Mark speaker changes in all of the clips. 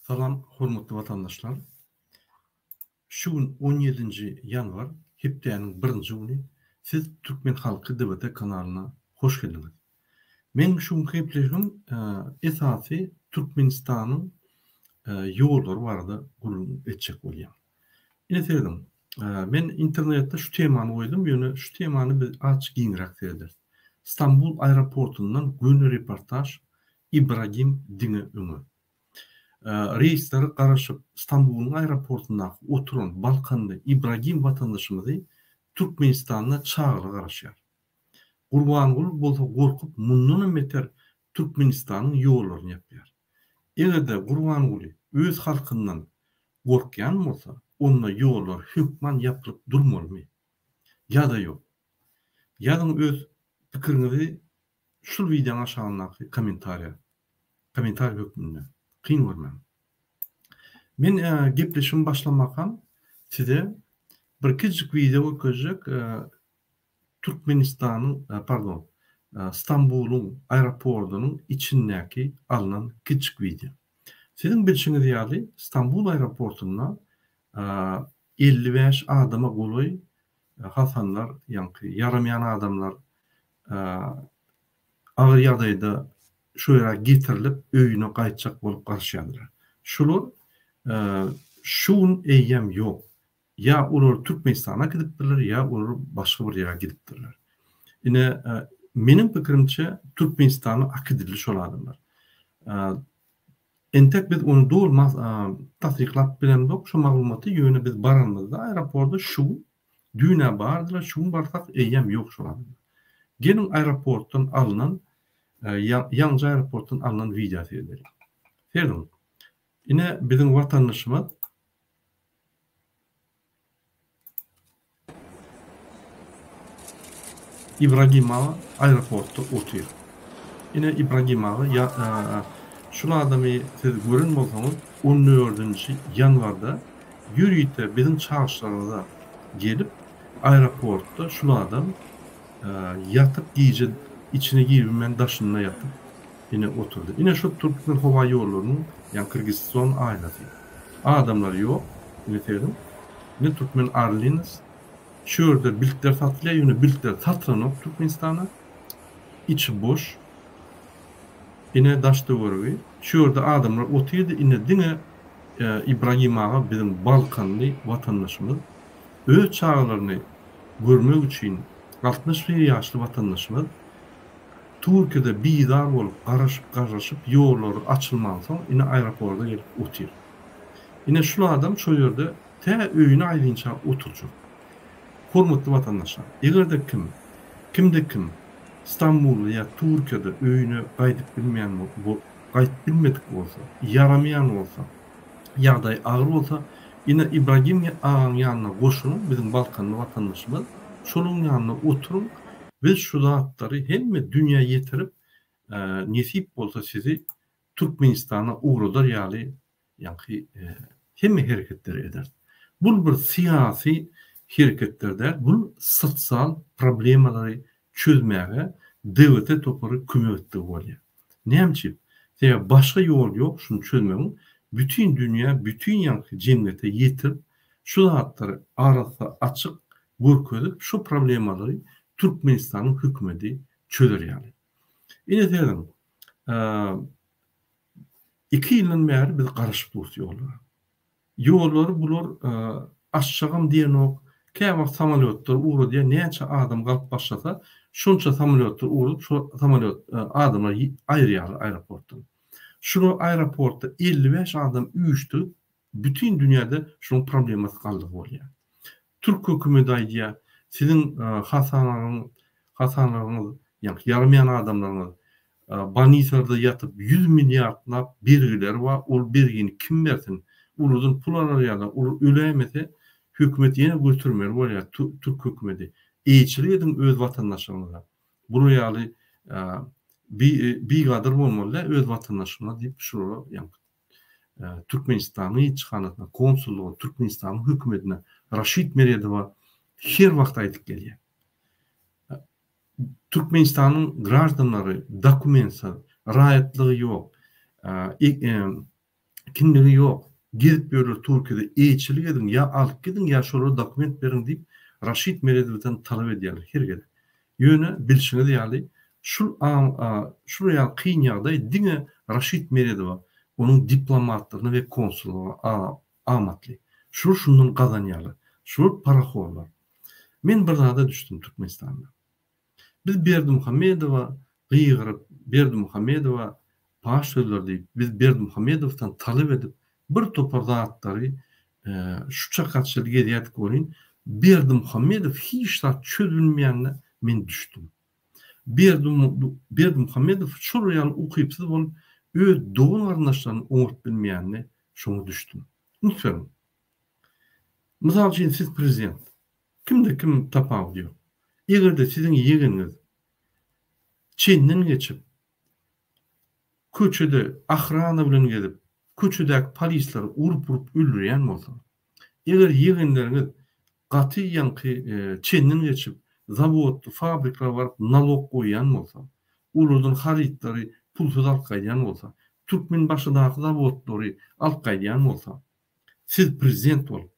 Speaker 1: Salam, hormatly vatandaşlar. Şu gün 17 yanvar, hepdeýäniň 1-nji güni siz Türkmen halky DBT kanalyna hoş geldiniz. Men şu gün hepleşim esasy Türkmenistanyň ýollary barada gurulun etjek bolýar. Ine seredim. Men internetde şu temany goýdum, ýöne şu temany biz açyk giňirek serdik. Stambul aeroportundan gün reportaj İbrahim Dine öňe. Reisleri garaşyp Stambul'un aeroportunda oturan Balkanlı İbrahim vatandaşymyzy Türkmenistanyna çağıry garaşýar. Gurbangul bolsa gorkup mundan meter Türkmenistanyň ýollaryny ýapýar. Egerde Gurbangul öz halkyndan gorkýan bolsa, onda ýollar hükman ýapylyp durmaly. Ýa-da ýok. Ýa-da öz pikiriňizi şu videoň aşagyna komentar hökmünde kyn görmem. Men gepleşim başlamakan size bir küçük video görecek Türkmenistan'ın Stambul'un aeroportunun içindeki alınan küçük video. Sizin bilişiniz ýaly Stambul aeroportuna 55 adama goly hasanlar, ýa-ni yaramayan adamlar ağır ýagdaýda şu ýere getirilip öýüne gaýtjak bolup garşýarlar. Şular şuň eýem ýok. Ya olar Türkmenistana gidipdirler, ya olar başga bir ýere gidipdirler. Ine menin pikirimçe Türkmenistany akydyrly şol adamlar. Entek biz onu dolmaz tasdiklap bilemdik, şu maglumaty ýöne biz baranmyzda aeroportda şu düýne bardylar, şuň barsak eýem ýok şol adamlar. Gelin aeroportdan alınan Ýangy aeroportdan alınan video serdi. Serdim. Ine bizim vatandaşymyz İbrahim ağa aeroportda oturuyor. Ine İbrahim ağa şu adamı siz görün bolsaňyz 14-nji ýanwarda ýürüýte bizim çağışlarına gelip aeroportda şu adam yatıp giýje içine girmen daşynda yatıp yine oturdu. Yine şu Türkmen hava ýollarynyň, ýa-ni Kırgızstan aýlasy. Adamlar ýok, ýetirdim. Ne Türkmen Airlines şu ýerde biletler satylýar, ýöne biletler satylanyp Türkmenistana. İçi boş. Yine daşda görübi. Şu ýerde adamlar oturdy, yine dine İbrahim ağa bizim Balkanly vatandaşymyz öz çağlaryny görmek üçin 61 ýaşly vatandaşymyz Türkiýede biýdar bolup garaşyp ýollary açylmadan soň ine aeroportda gelip otur. Ine şu adam şu ýerde te öýüne aýdynça oturjak. Hormatly vatandaşlar, egerde kim Stambul ýa Türkiýede öýüne gaýdyp bilmeýän gaýdyp bilmedik bolsa, yaramayan bolsa, ýagdaý agyr bolsa, ine İbrahim ağaň ýanyna goşunup bizim Balkanly vatandaşymyz şoluň ýanyna oturup biz şu zatları hemme dünya yetirip nesip bolsa sizi Türkmenistana uğradar ýaly hemme hereketleri eder. Bu bir siyasi hereketlerdir. Bu sosyal problemleri çözmäge dewlete topary kömekdi bolýar. Näçe? Täze başga ýol ýok şunu çözmegiň. Bütün dünya, bütün ýanky jemgyýete yetirip şu zatları arasy açyk görkezip şu problemleri Türkmenistan'ın hükümeti çözer yani. Ine dedim, 2 ýyldan beri biz garaşyp durýar ýollar. Ýollar bular aşşagam diýen ok, käwagt samolyotlar uğradyar, näçe adam galyp başlasa, şonça samolyotlar uğradyp, şu samolyot adamlar aýrýar aeroportdan. Şu aeroportda 55 adam üýüşdi, bütün dünyada şunun problemasy galdyk bolýar. Türk hökümeti aýdýar, sizin hasanlarınız, yani yaramayan adamlarınız banisarda yatıp 100 milyarlap birgiler var, ol birgini kim versin? Uludun pulanları ya da ölemese hükümet yine götürmeli var ya Türk hükümeti. Eğiçili edin öz vatandaşlarına. Bunu yani bir kadar olmalı öz vatandaşlarına deyip şurada yani Türkmenistan'ı çıkanatına, konsulluğu, Türkmenistan'ın hükümetine Raşid Meredova her wagt aýdyp gelýär. Türkmenistanyň graždanlary dokumentsiz, raýatlygy ýok, erkinligi yok. Gidip böyle Türkiye'de eğçilik edin, ya alıp gidin, ya şolara dokument verin deyip Raşid Meredev'den talep ediyorlar. Her gede. Yöne bilişine diyali, şuraya kıyın yağday, dine Raşid Meredev'a, onun diplomatlığına ve konsulluğuna amatli. Şunun kazanyalı. Şu paraxorlar. Men bir da düştüm Türkmenistan'da. Biz Berdimuhamedova gıyğırıp, Berdimuhamedova paş sözler deyip, biz Berdimuhamedov'tan talep edip, bir topar zatları şu çakatçılık ediyatik olayın, Berdimuhamedov hiç da çözülmeyenle men düştüm. Berdimuhamedov şuraya okuyupsız olup, doğun arnaşlarını umut bilmeyenle şunu düştüm. Lütfen. Misal için siz prezident. Kimde kim tapağı diyor. Eğer de sizin yeğeniz Çin'den geçip köçüde ahrana bilen gelip köçüdeki polisler urup öldürýän bolsa, eger yeğenleriniz gatyýan Çin'den geçip zawod, fabrikler baryp nalog goýan bolsa, ulardan haritleri pulsuz alyp gaýdan bolsa, Türkmen başyndaky zawodlary alyp gaýdan bolsa, siz prezident bolup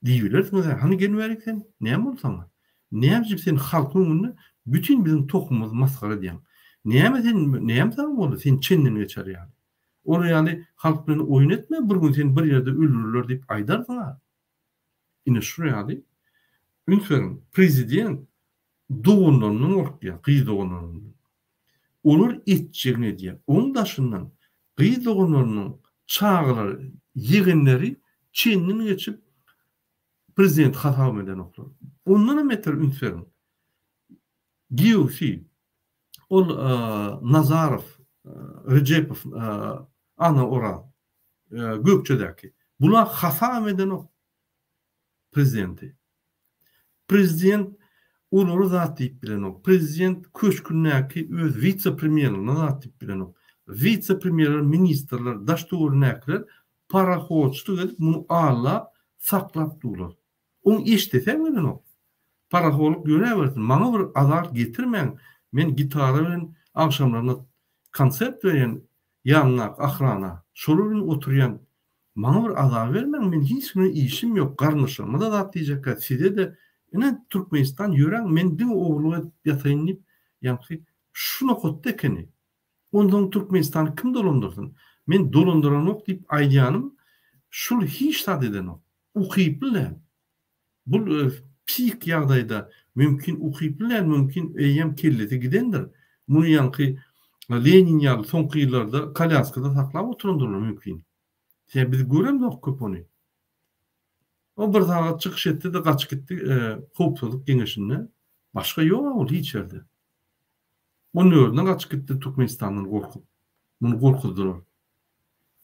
Speaker 1: diýilersiniz, hani gelmerik sen, näme bolsaň? Näme sen halkyň önünde bütün bizim tohumumuz maskara diýen. Näme sen boldy? Sen Çin'den geçer ýaly. Ol ýaly halk bilen oýun etme, bir gün sen bir ýerde öldürürler diýip aýdarsyňa. Ine şu ýaly ünferin prezident doğunlarynyň ortaya, gyz doğunlarynyň. Olar etjegine diýer. Oň daşyndan gyz doğunlarynyň çağlary, yegenleri Çin'den geçip prezident hatam eden oklar. Ondan meter ünferin. Giyosi, ol Nazarov, Recepov, ana ora, Gökçedeki. Bula hatam eden ok prezidenti. Prezident onları zat deyip bilen ok. Prezident köşkünnäki öz vice-premierlerini zat deyip bilen ok. Vice-premierler, ministerler, daştuğurnäkiler paraxotçuluk edip bunu ala saklap durlar. On iştesem bilen ok. Paraxoluk görebersin. Maňa bir azar getirmeň. Men gitara bilen akşamlarına konsert beren ýanlak ahrana, şolar bilen oturýan. Maňa bir azar bermeň. Men hiç bir işim ýok. Garnyşyma da zat diýjekkä. Size de ene Türkmenistan ýören, men diň ogluga ýataýyn diýip, ýa-ni şuna hotda ekeni. Ondan Türkmenistan kim dolandyrsyn? Men dolandyran ok diýip aýdýanym, şol hiç zat eden ok. Ukyp bilen. Bu psik ýagdaýda mümkin ukyp bilen, mümkin eýem kelleti gidendir. Muny ýanky Lenin ýaly soňky ýyllarda Kalyaskada saklap oturandyrlar mümkin. Sen biz göremdik köp ony. O bir saat çykyş etdi de gaçyp gitdi howpsuzlyk geňeşine. Başga ýok ol hiç ýerde. Onun ýerine gaçyp gitdi Türkmenistandan gorkup. Muny gorkuddylar.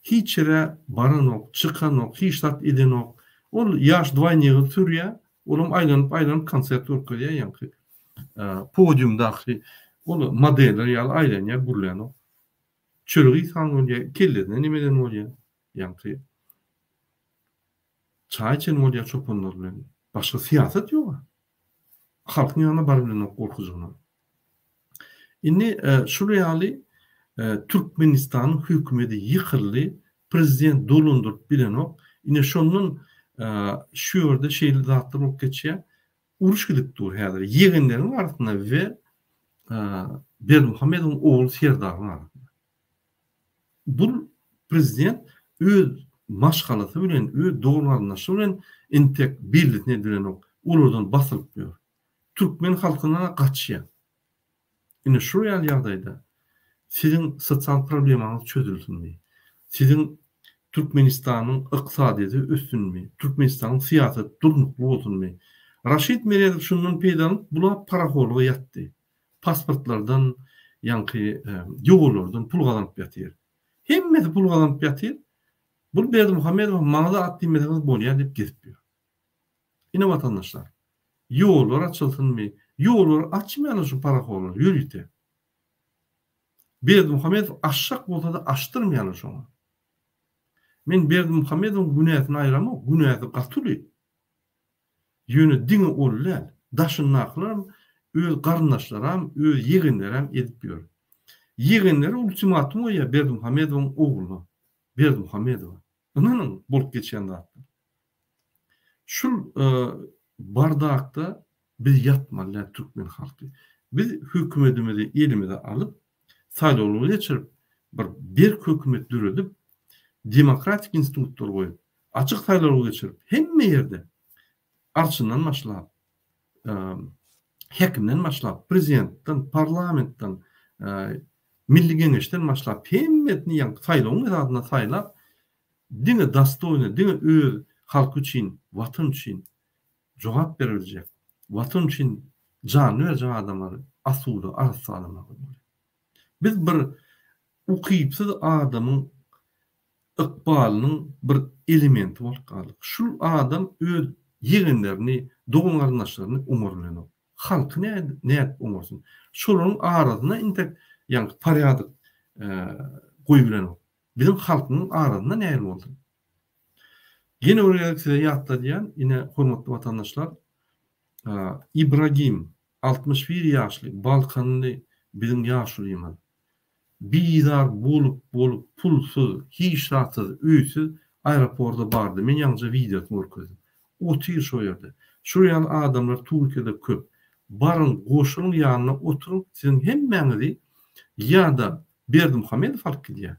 Speaker 1: Hiç ýere baran ok, çykan ok, hiç zat eden ok. Ol ýaş dwaýnygy sürýär. Olam aýlanyp konsert orkaýa ýanky podiumdaky ol modeller ýaly aýlanýar gurulýan ok. Çölgi san bolýar, kellerine nimeden bolýar? Ýanky çaý içen bolýar çopanlar bilen. Başga siýasat ýok. Halkyň ýanyna bar bilen ok gorkuzyna. Indi şu ýaly Türkmenistan hökümeti ýykyldy, prezident dolandyryp bilen ok. Ine şonun şu ýerde şeýle zatlar ok geçýär. Uruş gidip dur häzir. Yegenleriň arasynda we Berdimuhamedowyň ogly Serdaryň arasynda. Bu prezident öz maşgalasy bilen, öz dogurlanyşy bilen entek birlikne bilen ok. Ulardan basylyp ýör. Türkmen halkyna gaçýar. Ine şu ýagdaýda sizin sosial problemaňyz çözülsünmi? Sizin Türkmenistanyň ykdysadydy ösünmi? Türkmenistanyň siýasat durnukly bolsunmi? Raşid Meredev şundan peýdanyp bular paraxorluga ýatdy. Pasportlardan, ýanky ýoğulardan pul gazanyp ýatyr. Hemmesi pul gazanyp ýatyr. Bu Berdimuhamedow maňa da at diýmediňiz bolýar diýip gezipdir. Ine watandaşlar, ýollar açylsynmy? Ýollar açmaýan şu paraxorlar ýürüýdi. Berdimuhamedow aşşak bolsa da açdyrmaýan şoňa. Men Berdimuhamedowyň günäsini aýramok, günäsi gatyly. Ýöne diňe ollar, daşynaklar, öz garnaşlaram, öz yegenlerim edip ýör. Yegenleri ultimatum goýýar Berdimuhamedowyň ogluny. Berdimuhamedova. Onunun bolup geçen zatlar. Şul bardakta biz yatmalı Türkmen halkı. Biz hükümetimizi elimize alıp saylawlar geçirip bir hökümet düredip demokratik institutlar koyup açık saylawlar geçirip hemme yerde arçından başlap hekimden başlap prezidentden parlamentden milli kengeşten başlap hemmetini yan saylawlar adına saylap dine dastoyna dine öz halk için vatan için cevap verilecek. Vatan için can verecek adamları asuda arsa adamları. Biz bir ukuyipsiz adamın ıkbalının bir elementi bolup kaldık. Şu adam öz yegenlerini, doğum arnaşlarını umurlanıyor. Halkı ne umursun? Şunun arasına intek yani paryadık koyulanıyor. Bizim halkının arasında ne oldu? Yine oraya size yattı diyen yine hürmetli vatandaşlar İbrahim 61 yaşlı Balkanlı bizim yaşlıyım. Bizar bolup pulsuz, hiç rahatsız, üysüz aeroporda bardı. Men yalnızca videosunu orkuzum. Otur şu yerde. Şuraya adamlar Türkiye'de köp. Barın koşunun yanına oturun. Sizin hemmenizi ya da Berdimuhamedov fark ediyor.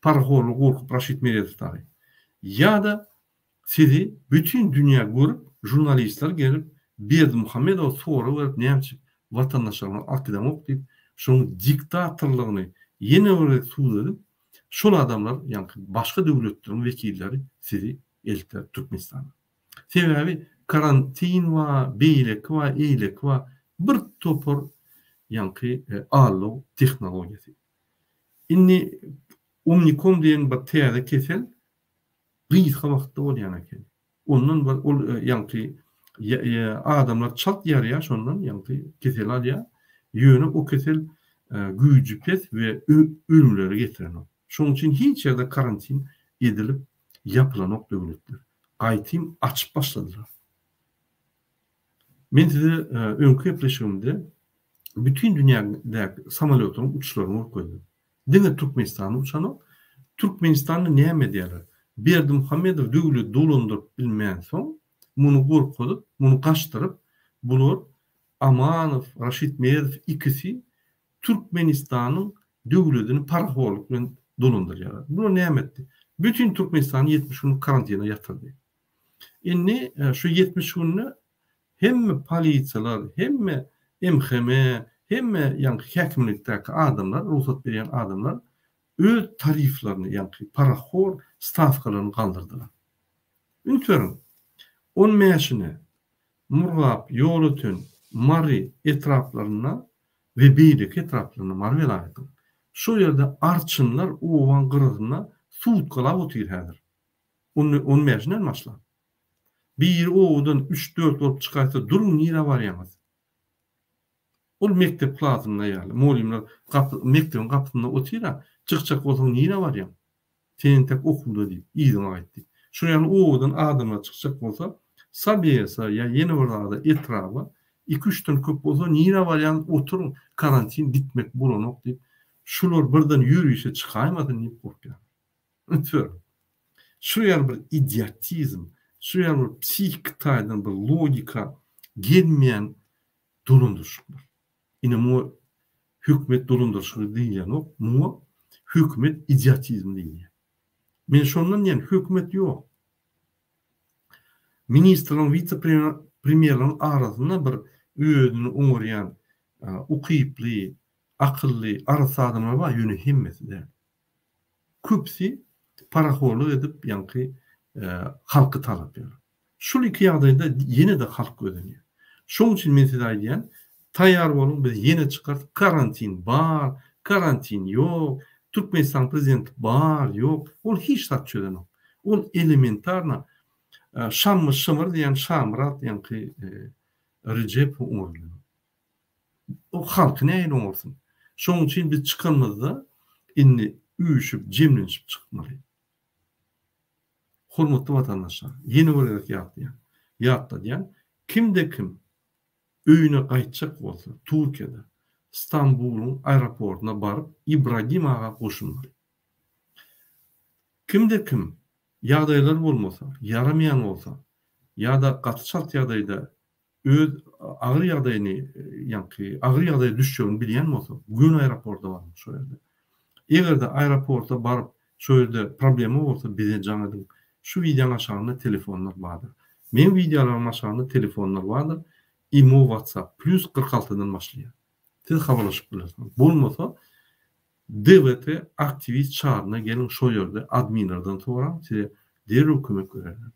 Speaker 1: Parahollu korkup Raşit Meredov tabi. Ya da sizi bütün dünya görüp jurnalistler gelip Berdimuhamedov soru verip neyemçik vatandaşlarına akidem okuyup şunun diktatörlüğünü yeni olarak suud edip şol adamlar yani başka devletlerin vekilleri sizi eltler Türkmenistan'a. Sebebi karantin va, beylek va, eylek va bir topor yani ağırlığı teknolojisi. İnni Omnicom diyen bir teyade kesel gıyıska vakti ol yana ken. Ondan yani adamlar çat yarıya şondan yani kesel alya yönü o kesel gücü pes ve ölümleri getiren o. Şunun için hiç yerde karantin edilip yapılan o devletler. Aytim açıp başladılar. Ben size önkü yapışımda bütün dünyada samolyotun uçuşlarını koydum. Dine Türkmenistan'ı uçan o. Türkmenistan'ı neye medyalar? Berdimuhamedov dövlü dolundurup bilmeyen son bunu korkudup, bunu kaçtırıp bulur. Amanov, Raşit Meredov ikisi Türkmenistan'ın devletini paraholukla dolunduruyorlar. Bunu ne etti? Bütün Türkmenistan'ı 70 gün karantina yatırdı. Yani şu 70 günü hem politsiyalar, hem MHM, hem yani hekimlikteki adamlar, ruhsat veren adamlar öz tariflerini yani parahol stavkalarını kaldırdılar. Ünitörüm, 10 meşine Murgap, Yolutun, Mari etraflarına ve Beylik etraflarına marvelaydım. Şu yerde arçınlar oğan kırığına suutkala otur hadir. 10 meşinen başla. Bir oğudan 3-4 olup çıkarsa durun nira var yamaz. Ol mektep plazımda yani. Molimler mektebin kapısında otura çıkacak olsan nira var yam. Senin tek okulda değil. İyidin etti. Şu yani oğudan adamlar çıkacak olsa sabiyesa ya yeni orada etrafı 2-3 tane köp olsa nira var yani oturun karantin bitmek bulunok deyip şular birden yürüyüşe çıkaymadın deyip korkuyor. Ötüyorum. Şu yani bir idiotizm, şu yani bir psikikaydan bir logika gelmeyen dolunduruşlar. Yine mu hükümet dolunduruşları değil yani o. Mu hükümet idiotizm değil yani. Men şondan yani hükümet yok. Ministrın, vice-premierlerin arasında bir ödünü uğrayan, ukuyipli, akıllı, arası adamlar var, yönü himmesi de. Köpsi paraholuk edip yani halkı talep ediyor. Şu iki yağdayda yine de halk ödeniyor. Şunun için mesela diyen tayyar olun biz yine çıkart karantin var, karantin yok, Türkmenistan prezidenti var, yok. O hiç tatçöden o. O elementarna şamı şımır diyen şamrat yani Recep Umurlu. O halkı neyle olsun? Şunun için biz çıkanmazda inni üyüşüp, cemlenişip çıkmalıyız. Hürmetli vatandaşlar, yeni olarak yattı diyen, kimde kim öyüne kaytacak olsa Türkiye'de, İstanbul'un aeroportuna barıp İbrahim Ağa koşunmalı. kimde kim ýagdaýlar bolmasa, yaramayan bolsa, ýa-da gaty şart ýagdaýda öz agyr ýagdaýyny, ýa-ni agyr ýagdaýa düşýärini bilýän bolsa, gün aeroportda bar şo ýerde. Egerde aeroportda baryp şo ýerde problema bolsa bize jaňadyň şu wideoň aşagyna telefonlar bardyr. Men wideolaryň aşagyna telefonlar bardyr. Imo WhatsApp +46-dan başlaýar. Siz habarlaşyp bilersiň. Bolmasa DVT aktivist çağrına gelin şo ýerde adminlerden soram, size derhäw kömek bererler.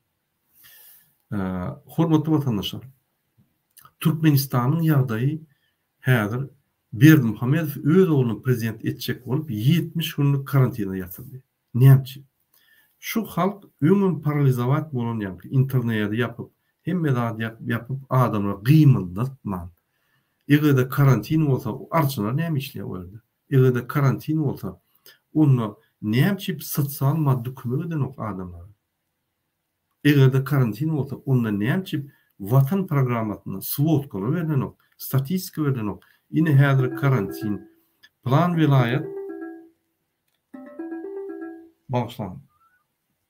Speaker 1: Hormatly watandaşlar, Türkmenistanyň ýagdaýy häzir Berdimuhammedow öz ogluny prezident etjek bolup 70 günlük karantina ýatyrdy. Näçe? Şu halk öňün paralizowat bolan ýa-ni internetde ýapyp, hemme zat ýapyp adamlar gymyndatman. Egerde karantin bolsa, arçylar näme işleýär boldy? Egerde karantin bolsa, onu näme sosial maddi kömek eden ok adamlar. Egerde karantin bolsa, onu näme watan programmatyna swotkalar beren ok, statistika beren ok. Ine häzir karantin, plan vilayet, başlan.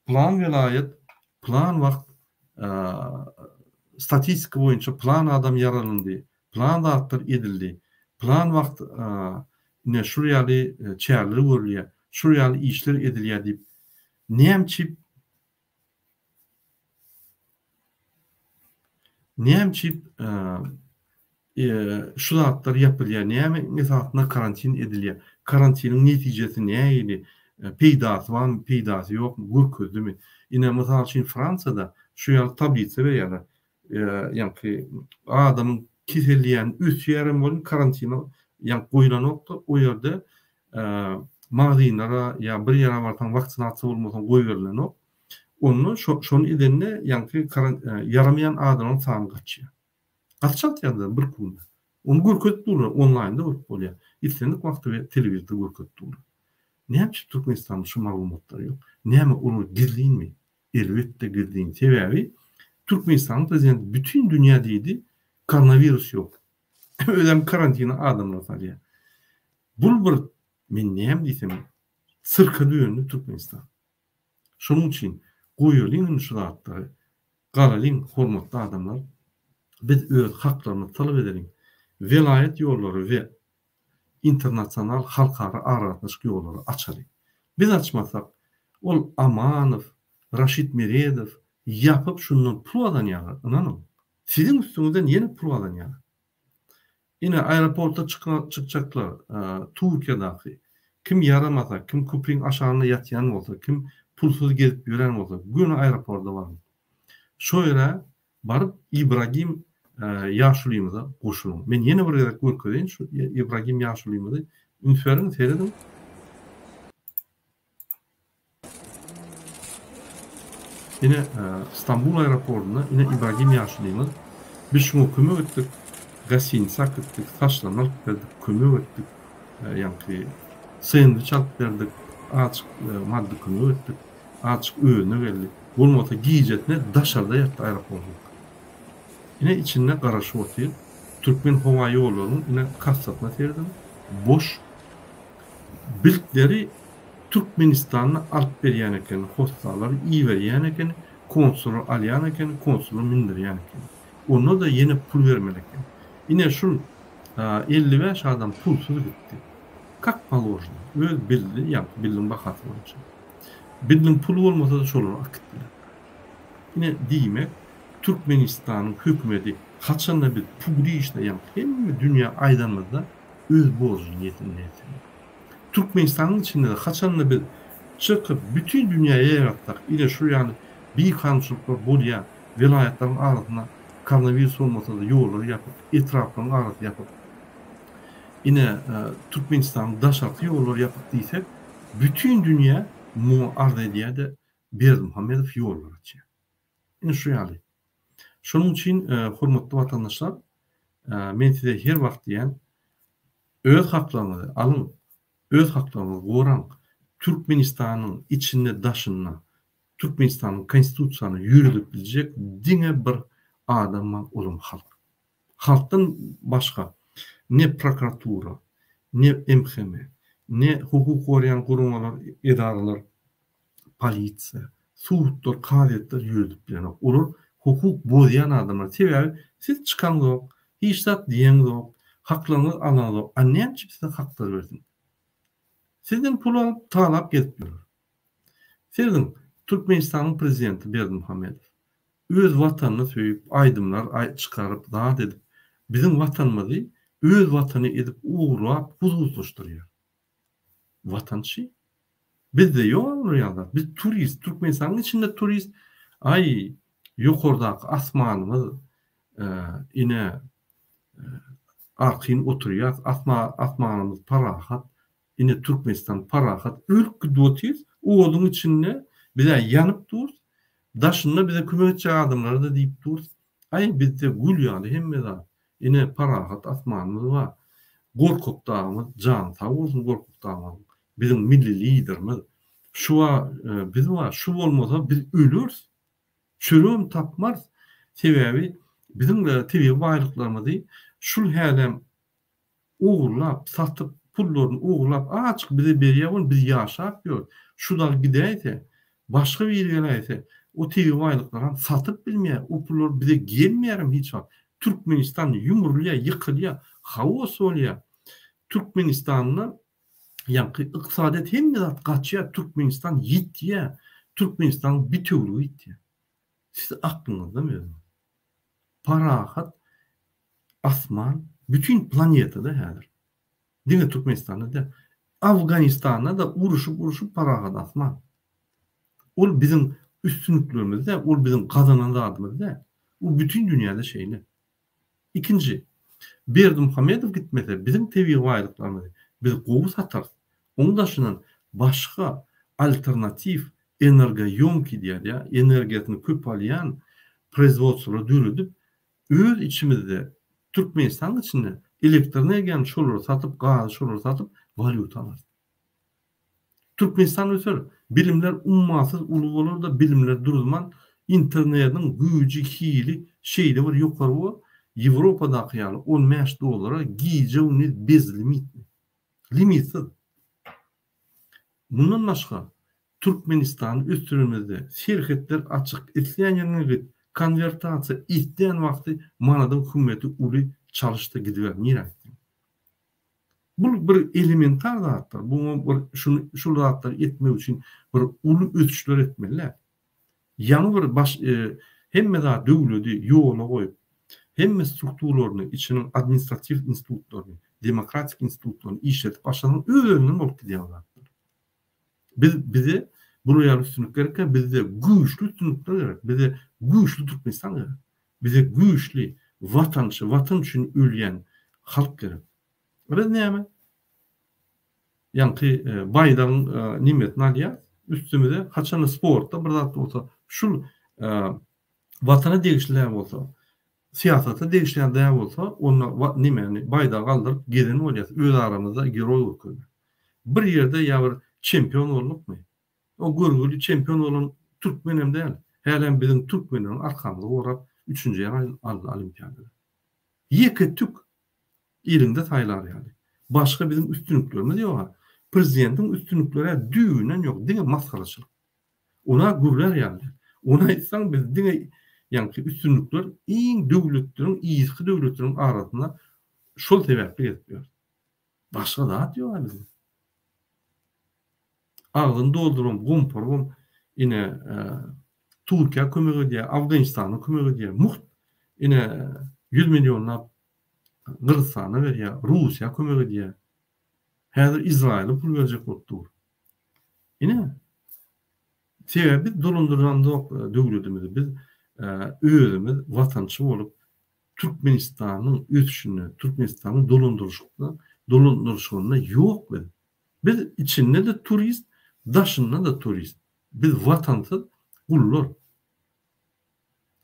Speaker 1: Plan vilayet, plan wagt, statistika boýunça plan adam yaralandy, plan dağıtlar edildi, plan wagt ne şuryaly çärleri görülýär, şuryaly işler edilýär diýip näme şu zatlar yapılýar, näme mesatna karantin edilýär. Karantiniň netijesi näýdi? Peýdasy barmy, peýdasy ýokmy, görkezlimi? Ine mysal üçin Fransada şu ýaly tabliça berýärler. Ýa-ni adamyň keselliğen üç yerim bolun karantina ýa goýulan okda o ýerde magazynlara ýa bir ýere bartan vaksinasiýa bolmasan goý berilen ok. Onu şonu edenne ýa yaramayan adamyň sany gaçýar. Gaçat ýa-da bir kunda. Onu görkezip durur, online'da görüp bolýar. İlsenlik wagty we telewizorda görkezip durur. Näme Türkmenistanyň şu maglumatlary ýok? Näme onu gizlinmi? Elbetde gizlin. Sebebi Türkmenistanyň prezidenti bütün dünýä diýdi, koronavirus ýok. Ödem karantina adamlar salýar. Bul bir men näme diýsem, sırka döňdi Türkmenistan. Şonuň üçin goýulyň şu zatlary, garalyň hormatly adamlar, biz öz haklaryny talap edelim. Velayet ýollary we internasional halkara aratnaşyk ýollary açaly. Biz açmasak, ol Amanow, Raşid Meredow ýapyp şundan pul alan ýaly, inanyň. Sizin üstüňizden ýene pul alan ýaly. Ine aeroportda çykjaklar, Türkiýede kim yaramasa, kim köprüň aşagyna ýatýan bolsa, kim pulsuz gezip ýören bolsa, gün aeroportda bar. Şo ýere baryp İbrahim Ýaşulymyza goşulun. Men ýene bir ýere görkezýän şu İbrahim Ýaşulymyzy ünsüriň seredim. Yine İstanbul aeroportuna yine İbrahim Ýaşulymyz biz şunu kömek etdik. Gasin sakıttık, saçlarını alıp verdik, kömek ettik. Yani sandviç alıp verdik, açık madde kömek ettik. Açık öğüne verdik. Olmasa giyecekne daşarda yattı aeroportda. Yine içinde garaşı oturup Türkmen Hava Yolları'nın yine kassatına serdim. Boş bilgileri Türkmenistan'a alıp berýän eken, hostalary iyi berýän eken, konsul alýan eken, konsul mindirýän eken. Ona da yine pul vermeleken. Yine şu 55 adam pulsuz gitti. Как положено. Öz bildi, yani bildim bakatı boyunca. Bildim pulu olmasa da şolary akıtdylar. Yine diýmek, Türkmenistanyň hökümeti haçanda bir pugri işle yani hem dünya aýdanmada öz borcunu yetinleýär. Türkmenistanyň içinde de haçanda bir çıkıp bütün dünyaya yaratsak, ile şu yani bir kançılıklar bolýar, vilayetlerin arasyna koronavirüs olmasa da ýollar ýapyp, etraflaryň arasy ýapyp, yine Türkmenistan daşartly ýollar ýapyp diýsek, bütün dünya mu arda edýär-de Berdimuhammedow ýollar açýar. Ine şu ýaly. Şonuň üçin hormatly watandaşlar, men size her wagt diýen, öz haklaryňyzy alın, öz haklaryňyzy goran, Türkmenistanyň içinde daşyna, Türkmenistanyň konstitusiýasyny ýürüdip biljek diňe bir adamma olum halk. Halktan başka ne prokuratura, ne MHM, ne hukuk koruyan kurumlar, idaralar, polisiýa, suwutlar, kadetler ýüzüp bilen. Olar hukuk bozayan adamlar. Sebäbi siz çykan zok, hiç zat diýen zok, haklaryny alan zok. Annäçe size haklar bersin. Sizden pul alıp talap getipdir. Sizin Türkmenistanyň prezidenti Berdimuhammedow öz watanyny söýüp, aýdymlar çykaryp, zat edip, bizim watanymyzy öz watany edip uğurlap, huzursuzlaşdyrýar. Watançy bizde ýok ýa-da biz turist, Türkmenistanyň içinde turist, ay ýokardaky asmanymyz ine arqyn oturýar, asmanymyz parahat, ine Türkmenistan parahat, ülkü dotiz, o odun içinde bize yanıp dur, daşında bize kömek etjek adamlar da diýip dur. Ay bizde gül ýaly hemme zat, ine parahat asmanymyz var. Gorkuk dağımız, can sağ olsun Gorkuk dağımız. Bizim milli liderimiz. Biz var, şu olmasa biz ölürüz. Çürüm tapmaz. Sebebi bizim de TV baylıklarımızı şul hälem uğurlap, satıp, pullarını uğurlap, açık bize berýär, biz ýaşap ýör. Şular gidäýse, başga bir ýere gelýse, o TV baylıklaryny satyp bilmeýär, o pullar bize gelmeýär hiç wagt. Türkmenistan ýumurlýar, ýykylýar, haos bolýar. Türkmenistanyň ýa-ni ykdysadyt hemme zat gaçýar, Türkmenistan ýitýär. Türkmenistan bitewligi ýitýär. Siz aklyňyzda mı? Parahat, asman, bütün planetada häzir. Diňe Türkmenistanda da, Afganistanda da uruşup parahat asman. Ol bizim üstünlüklerimizde, ol bizim kazananlarımızda, o bütün dünyada şeyle. İkinci, Berdimuhammedow gitmese bizim TV baylıklarımızı biz gowy satarız. Onun daşynan başga alternatif energa ýonky diýär ýa, energiýasyny köp alýan производстволар döredip, öz içimizde Türkmenistan içinde elektroniýa şolary satyp, gaz şolary satyp valyuta alýar. Türkmenistan ösür, bilimler ummasız ulu bolar da bilimler durulman internetiň güýji hili şeýle bir ýokary bu Ýewropadaky ýaly $15 giýje unit bez limitli. Limitsiz. Bundan başga Türkmenistan üstünümizde şirketler açyk etýänlerine konvertasiýa etýän wagty manada hökümeti uly çalışdy gidiber. Nire? Bu bir elementar zatlar. Bu şu zatlar etmek üçin bir uly ötüşler etmeliler. Ýany bir hemme zat döwleti ýola goýup, hemme strukturlaryny, içiniň administrativ institutlaryny, demokratik institutlaryny işletip başlanan özüniň bolup gidýärler. Bize buraya üstünlük gereken, bize güçlü üstünlükler gerek. Bize güçlü Türkmenistan gerek. Bize güçlü vatan için ölýän halk gerek. Öyle näme? Ýa-ni baýdan nimetini alýar, üstümüze haçan sportda bir zat bolsa, şul watana degişler bolsa, siyasata degişler däl bolsa, onu nimeni baýda galdyryp geden bolýar. Öz aramyzda geroy bolýar. Bir ýerde ýa çempion olmakmy? O gurguli çempion olan Türkmenem değil. Helen bizim Türkmenem arkamda uğrap 3. yer aldı olimpiyadada. Yeke Türk elinde saylar yani. Başka bizim üstünlüklerimiz yok. Prezidentin üstünlüklere düğünen yok. Dine maskaraçılık. Ona gurler yani. Ona etsen biz dine yani üstünlükler en devletlerin, iyisi devletlerin arasında şol sebeple getiriyor. Başka da diyorlar bizim. Ağzını doldurum, gumpurum, yine Türkiye kömegi diye, Afganistan'a kömegi diye, yine 100 milyonla Kırgızistan'a veriyor, Rusya kömegi diye. Häzir İsrail'e pul verecek oldu. Yine sebebi dolunduran döwletimizi biz özümüz vatançı olup Türkmenistan'ın ötüşünü, Türkmenistan'ın dolunduruşuna yok biz. Biz içinde de turist, daşında da turist. Biz vatansız kullar.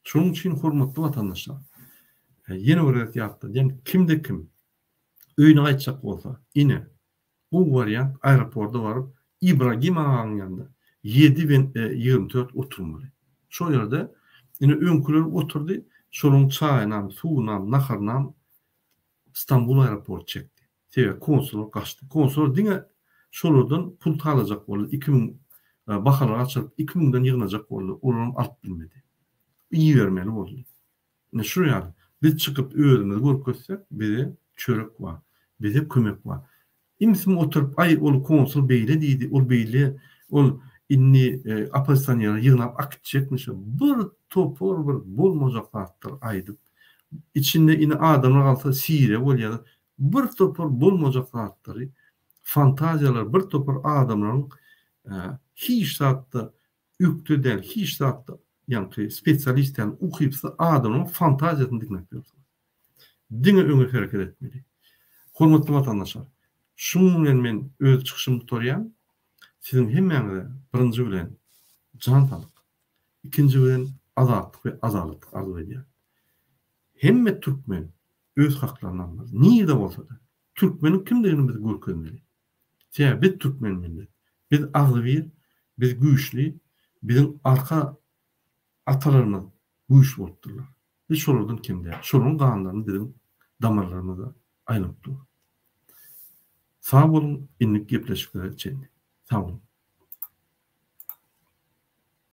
Speaker 1: Şunun için hormatly vatandaşlar. Yeni bir yaptı. Yani kimde kim öýüne aýtjak bolsa, ine bu variant aeroportda barıp İbrahim Ağa'nın yanında 7-24 oturmalı. Şu ýerde ine öňküler oturdu. Şolun çaýynam, suwunam, naharnam İstanbul aeroport çekdi. Sebäbi konsul gaçdy. Konsul diňe şolardan pul alacak boldy. 2000 bakalar açıp 2000'den yığınacak oldu. Onu alıp bilmedi. İyi vermeli oldu. Ne şuraya biz çıkıp öğrenimizi görüp görsek bize çörek var. Bize kömek var. İmsim oturup ay ol konsul beyle deydi. Ol beyle ol inni apastaniyana yığınap akıtacakmış. Bir topor bir bolmacaklardır aydıp. İçinde ini adamlar kalsa sire ol ya da bir topor bolmacaklardır. Fantaziyalar bir topor adamların hiç saatte üktüden, hiç saatte yani spesialisten okuyupsa adamın fantaziyasını dinlemek yapıyor. Dine öňe hareket etmeli. Hormatly vatandaşlar, şunu men öz çıkışymdy torýan, sizin hemmeňize birinji bilen jantalyk, ikinji bilen azatlyk we azalyk arzu edýär. Hemme türkmen öz haklaryny nirde bolsa-da türkmenin kimdigini biz görkezmeli. Sebäbi biz türkmen millet. Biz agzybir, biz güýçli, bizim arka atalarymyz güýçli bolupdyrlar. Biz şolardan kimde? Şolaryň ganlaryny bizim damarlarymyza aýlanıp dur. Sağ olun, inlik gepleşikler için. Sağ olun.